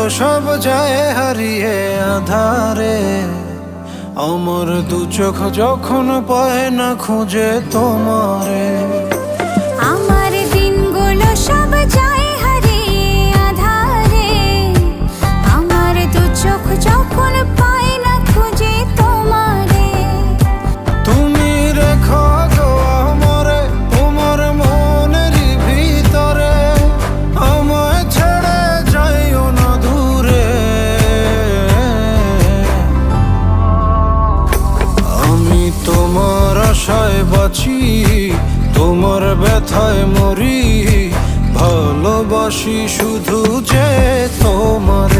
সব যায় হারিয়ে আধারে। আমার দু চোখ যখন পায় না খুঁজে তোমারে। আমার দিনগুলো সব যায় হারিয়ে আঁধারে। আমার দু চোখ যখন পায় না খুঁজে তোমারে। তুমি রেখো গো আমারে তোমার মনেরই ভিতরে, আমায় ছেড়ে যাইও না দূরে। আমি তোমার আশায় বাঁচি, তোমার ব্যথায় মরি, ভালোবাসি শুধু যে তোমার।